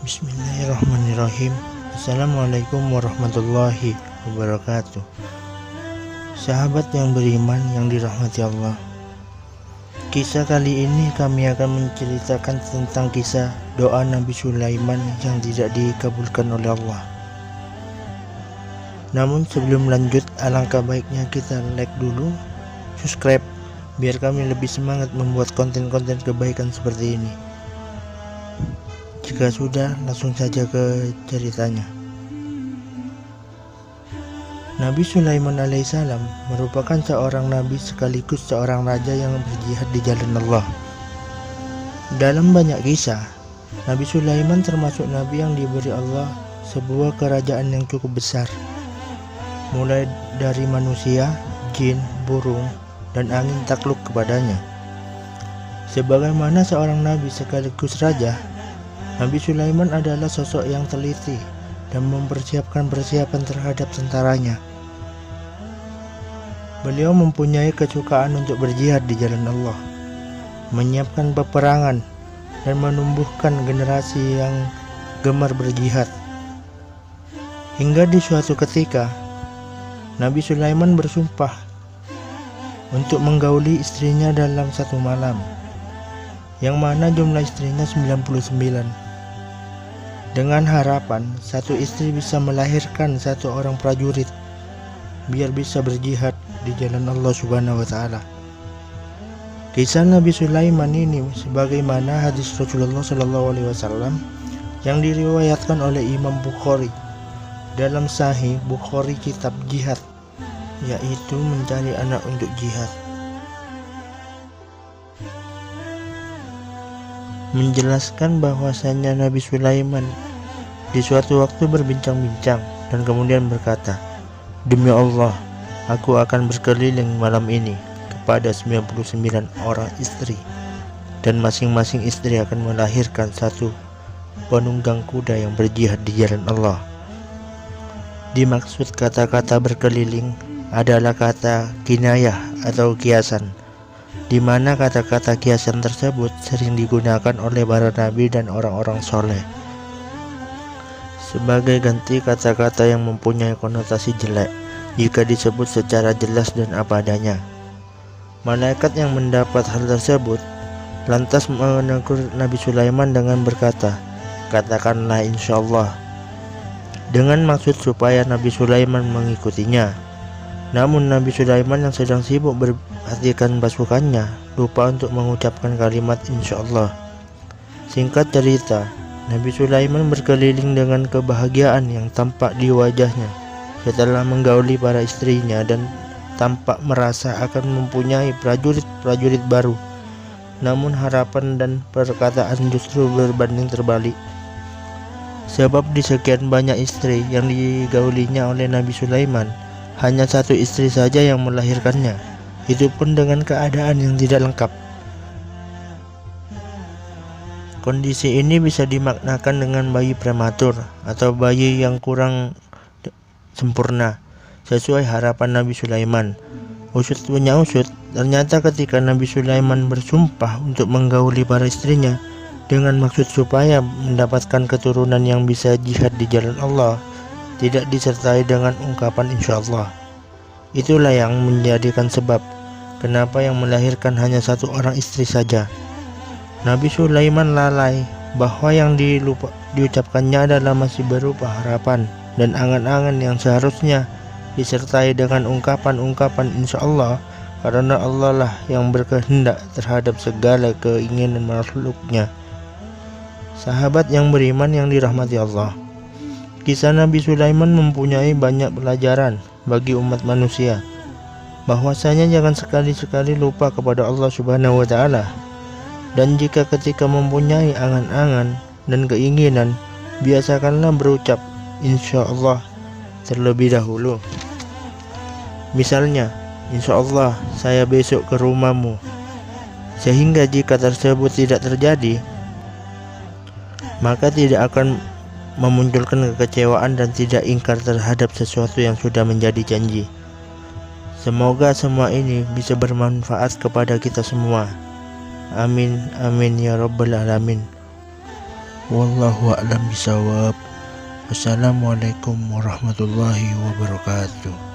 Bismillahirrahmanirrahim. Assalamualaikum warahmatullahi wabarakatuh. Sahabat yang beriman yang dirahmati Allah, kisah kali ini kami akan menceritakan tentang kisah doa Nabi Sulaiman yang tidak dikabulkan oleh Allah. Namun sebelum lanjut, alangkah baiknya kita like dulu, subscribe, biar kami lebih semangat membuat konten-konten kebaikan seperti ini. Jika sudah, langsung saja ke ceritanya. Nabi Sulaiman alaihissalam merupakan seorang nabi sekaligus seorang raja yang berjihad di jalan Allah. Dalam banyak kisah, Nabi Sulaiman termasuk nabi yang diberi Allah sebuah kerajaan yang cukup besar, mulai dari manusia, jin, burung, dan angin takluk kepadanya. Sebagaimana seorang nabi sekaligus raja, Nabi Sulaiman adalah sosok yang teliti dan mempersiapkan persiapan terhadap tentaranya. Beliau mempunyai kesukaan untuk berjihad di jalan Allah, menyiapkan peperangan, dan menumbuhkan generasi yang gemar berjihad. Hingga di suatu ketika, Nabi Sulaiman bersumpah untuk menggauli istrinya dalam satu malam, yang mana jumlah istrinya 99, dengan harapan satu istri bisa melahirkan satu orang prajurit biar bisa berjihad di jalan Allah Subhanahu wa Ta'ala. Kisah Nabi Sulaiman ini sebagaimana hadis Rasulullah Shallallahu Alaihi Wasallam yang diriwayatkan oleh Imam Bukhari dalam Sahih Bukhari kitab jihad, yaitu mencari anak untuk jihad, menjelaskan bahwasanya Nabi Sulaiman di suatu waktu berbincang-bincang dan kemudian berkata, "Demi Allah, aku akan berkeliling malam ini kepada 99 orang istri, dan masing-masing istri akan melahirkan satu penunggang kuda yang berjihad di jalan Allah." Dimaksud kata-kata berkeliling adalah kata kinayah atau kiasan, di mana kata-kata kiasan tersebut sering digunakan oleh para nabi dan orang-orang soleh sebagai ganti kata-kata yang mempunyai konotasi jelek jika disebut secara jelas dan apa adanya. Malaikat yang mendapat hal tersebut lantas menegur Nabi Sulaiman dengan berkata, "Katakanlah insyaallah," dengan maksud supaya Nabi Sulaiman mengikutinya. Namun Nabi Sulaiman yang sedang sibuk memperhatikan pasukannya lupa untuk mengucapkan kalimat insyaallah. Singkat cerita, Nabi Sulaiman berkeliling dengan kebahagiaan yang tampak di wajahnya setelah menggauli para istrinya dan tampak merasa akan mempunyai prajurit-prajurit baru. Namun harapan dan perkataan justru berbanding terbalik. Sebab di sekian banyak istri yang digaulinya oleh Nabi Sulaiman, hanya satu istri saja yang melahirkannya, itu pun dengan keadaan yang tidak lengkap. Kondisi ini bisa dimaknakan dengan bayi prematur atau bayi yang kurang sempurna sesuai harapan Nabi Sulaiman. Usut punya usut, ternyata ketika Nabi Sulaiman bersumpah untuk menggauli para istrinya dengan maksud supaya mendapatkan keturunan yang bisa jihad di jalan Allah, tidak disertai dengan ungkapan insyaallah. Itulah yang menjadikan sebab kenapa yang melahirkan hanya satu orang istri saja. Nabi Sulaiman lalai bahwa yang diucapkannya adalah masih berupa harapan dan angan-angan yang seharusnya disertai dengan ungkapan-ungkapan insyaallah, karena Allah lah yang berkehendak terhadap segala keinginan makhluknya. Sahabat yang beriman yang dirahmati Allah, kisah Nabi Sulaiman mempunyai banyak pelajaran bagi umat manusia, bahwasanya jangan sekali-sekali lupa kepada Allah Subhanahu wa Ta'ala. Dan jika ketika mempunyai angan-angan dan keinginan, biasakanlah berucap insyaallah terlebih dahulu. Misalnya, insyaallah saya besok ke rumahmu, sehingga jika tersebut tidak terjadi, maka tidak akan memunculkan kekecewaan dan tidak ingkar terhadap sesuatu yang sudah menjadi janji. Semoga semua ini bisa bermanfaat kepada kita semua. Amin, amin ya rabbal alamin. Wallahu a'lam bisawab. Wassalamualaikum warahmatullahi wabarakatuh.